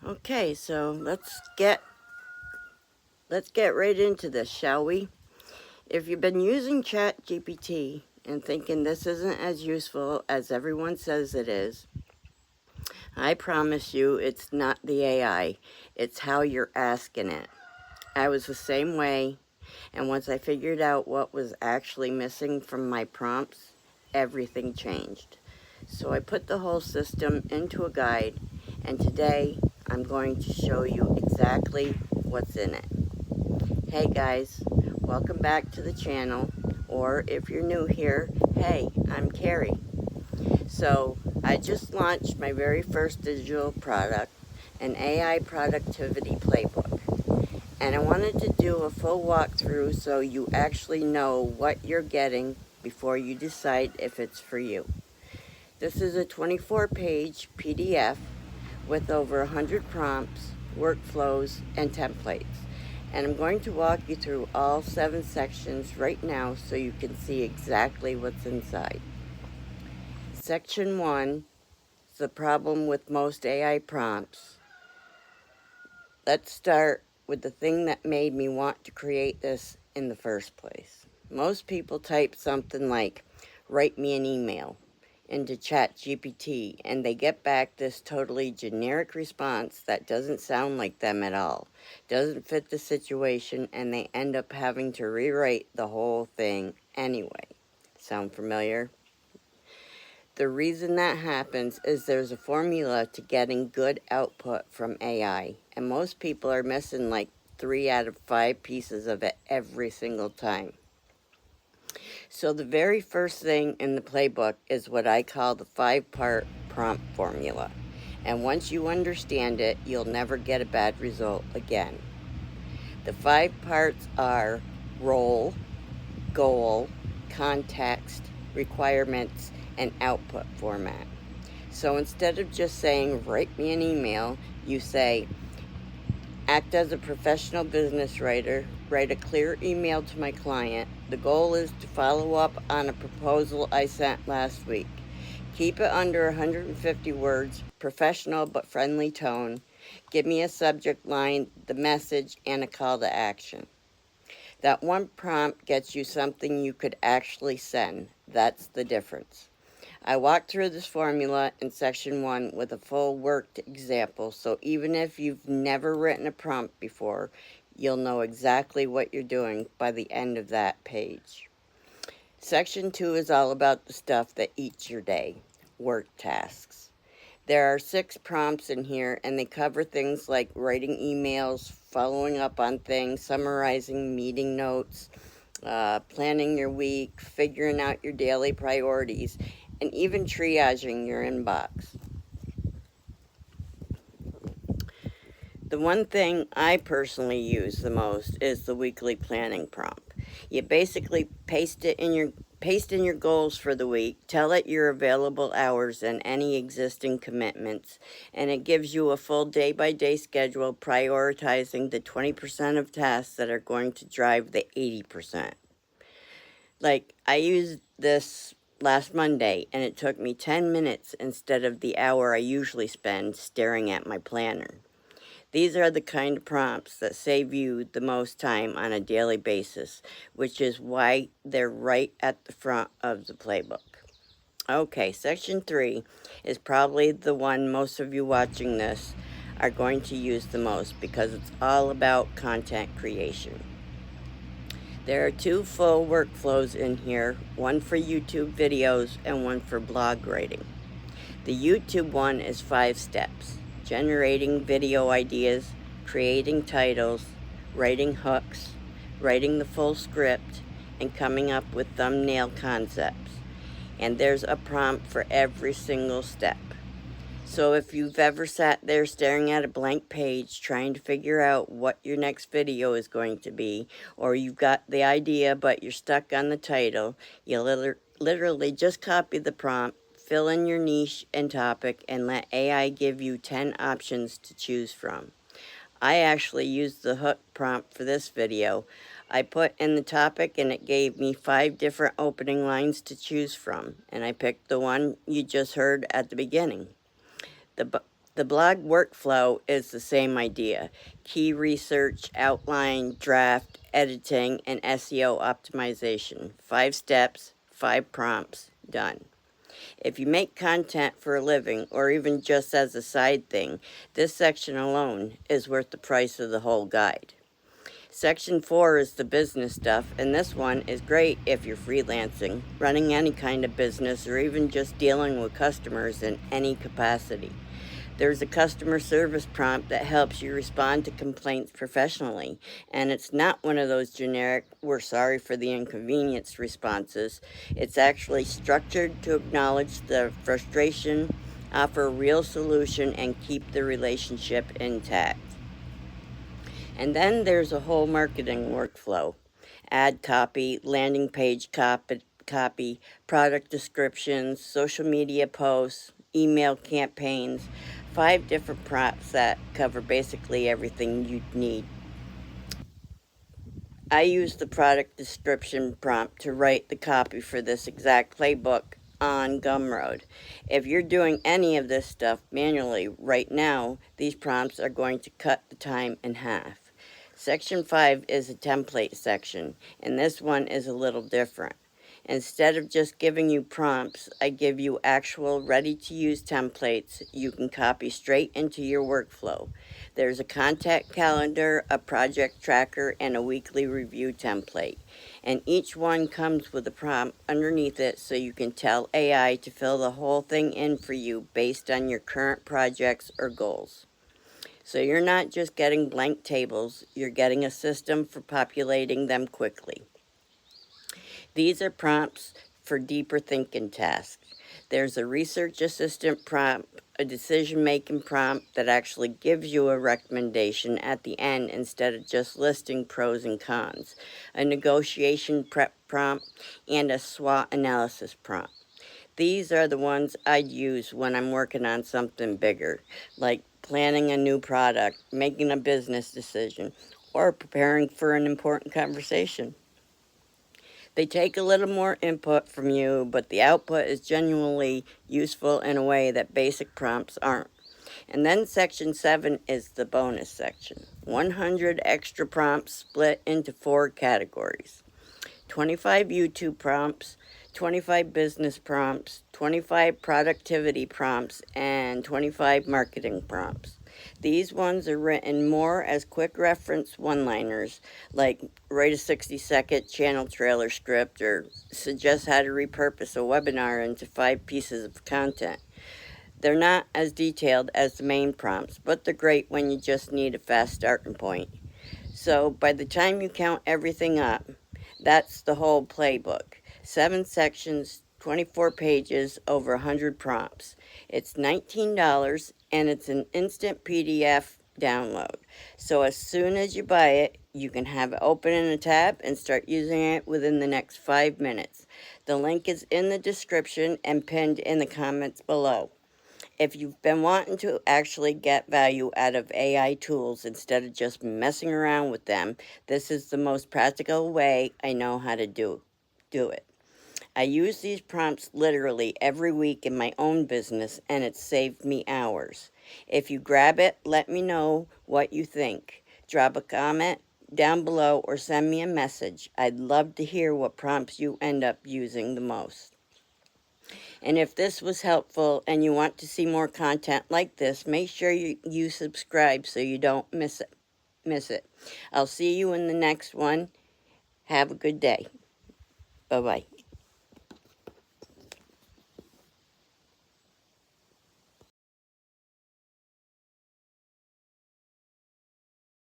Okay, so let's get right into this, shall we? If you've been using ChatGPT and thinking this isn't as useful as everyone says it is, I promise you it's not the AI, it's how you're asking it. I was the same way, and once I figured out what was actually missing from my prompts, everything changed. So I put the whole system into a guide, and today I'm going to show you exactly what's in it. Hey guys, welcome back to the channel, or if you're new here, hey, I'm Carrie. So I just launched my very first digital product, an AI Productivity Playbook. And I wanted to do a full walkthrough so you actually know what you're getting before you decide if it's for you. This is a 24-page PDF with over 100 prompts, workflows, and templates. And I'm going to walk you through all 7 sections right now so you can see exactly what's inside. Section 1 is the problem with most AI prompts. Let's start with the thing that made me want to create this in the first place. Most people type something like, write me an email, into ChatGPT, and they get back this totally generic response that doesn't sound like them at all, doesn't fit the situation, and they end up having to rewrite the whole thing anyway. Sound familiar? The reason that happens is there's a formula to getting good output from AI, and most people are missing like 3 out of 5 pieces of it every single time. So the very first thing in the playbook is what I call the 5-part prompt formula. And once you understand it, you'll never get a bad result again. The 5 parts are role, goal, context, requirements, and output format. So instead of just saying, write me an email, you say, act as a professional business writer, write a clear email to my client. The goal is to follow up on a proposal I sent last week. Keep it under 150 words, professional but friendly tone. Give me a subject line, the message, and a call to action. That one prompt gets you something you could actually send. That's the difference. I walked through this formula in section 1 with a full worked example, so even if you've never written a prompt before, you'll know exactly what you're doing by the end of that page. Section 2 is all about the stuff that eats your day, work tasks. There are 6 prompts in here, and they cover things like writing emails, following up on things, summarizing meeting notes, planning your week, figuring out your daily priorities, and even triaging your inbox. The one thing I personally use the most is the weekly planning prompt. You basically paste in your goals for the week, tell it your available hours and any existing commitments, and it gives you a full day-by-day schedule prioritizing the 20% of tasks that are going to drive the 80%. Like, I used this last Monday, and it took me 10 minutes instead of the hour I usually spend staring at my planner. These are the kind of prompts that save you the most time on a daily basis, which is why they're right at the front of the playbook. Okay, section 3 is probably the one most of you watching this are going to use the most because it's all about content creation. There are 2 full workflows in here, one for YouTube videos and one for blog writing. The YouTube one is 5 steps: generating video ideas, creating titles, writing hooks, writing the full script, and coming up with thumbnail concepts. And there's a prompt for every single step. So if you've ever sat there staring at a blank page trying to figure out what your next video is going to be, or you've got the idea but you're stuck on the title, you literally just copy the prompt, fill in your niche and topic, and let AI give you 10 options to choose from. I actually used the hook prompt for this video. I put in the topic and it gave me 5 different opening lines to choose from, and I picked the one you just heard at the beginning. The blog workflow is the same idea. Key research, outline, draft, editing, and SEO optimization. 5 steps, 5 prompts, done. If you make content for a living or even just as a side thing, this section alone is worth the price of the whole guide. Section 4 is the business stuff, and this one is great if you're freelancing, running any kind of business, or even just dealing with customers in any capacity. There's a customer service prompt that helps you respond to complaints professionally, and it's not one of those generic, "we're sorry for the inconvenience" responses. It's actually structured to acknowledge the frustration, offer a real solution, and keep the relationship intact. And then there's a whole marketing workflow. Ad copy, landing page copy, product descriptions, social media posts, email campaigns, 5 different prompts that cover basically everything you'd need. I used the product description prompt to write the copy for this exact playbook on Gumroad. If you're doing any of this stuff manually right now, these prompts are going to cut the time in half. Section 5 is a template section, and this one is a little different. Instead of just giving you prompts, I give you actual ready-to-use templates you can copy straight into your workflow. There's a contact calendar, a project tracker, and a weekly review template. And each one comes with a prompt underneath it so you can tell AI to fill the whole thing in for you based on your current projects or goals. So you're not just getting blank tables, you're getting a system for populating them quickly. These are prompts for deeper thinking tasks. There's a research assistant prompt, a decision-making prompt that actually gives you a recommendation at the end instead of just listing pros and cons, a negotiation prep prompt, and a SWOT analysis prompt. These are the ones I'd use when I'm working on something bigger, like planning a new product, making a business decision, or preparing for an important conversation. They take a little more input from you, but the output is genuinely useful in a way that basic prompts aren't. And then section 7 is the bonus section. 100 extra prompts split into 4 categories. 25 YouTube prompts, 25 business prompts, 25 productivity prompts, and 25 marketing prompts. These ones are written more as quick reference one-liners, like write a 60-second channel trailer script or suggest how to repurpose a webinar into 5 pieces of content. They're not as detailed as the main prompts, but they're great when you just need a fast starting point. So by the time you count everything up, that's the whole playbook. 7 sections, 24 pages, over 100 prompts. It's $19 and it's an instant PDF download. So as soon as you buy it, you can have it open in a tab and start using it within the next 5 minutes. The link is in the description and pinned in the comments below. If you've been wanting to actually get value out of AI tools instead of just messing around with them, this is the most practical way I know how to do it. I use these prompts literally every week in my own business, and it's saved me hours. If you grab it, let me know what you think. Drop a comment down below or send me a message. I'd love to hear what prompts you end up using the most. And if this was helpful and you want to see more content like this, make sure you subscribe so you don't miss it. I'll see you in the next one. Have a good day. Bye-bye.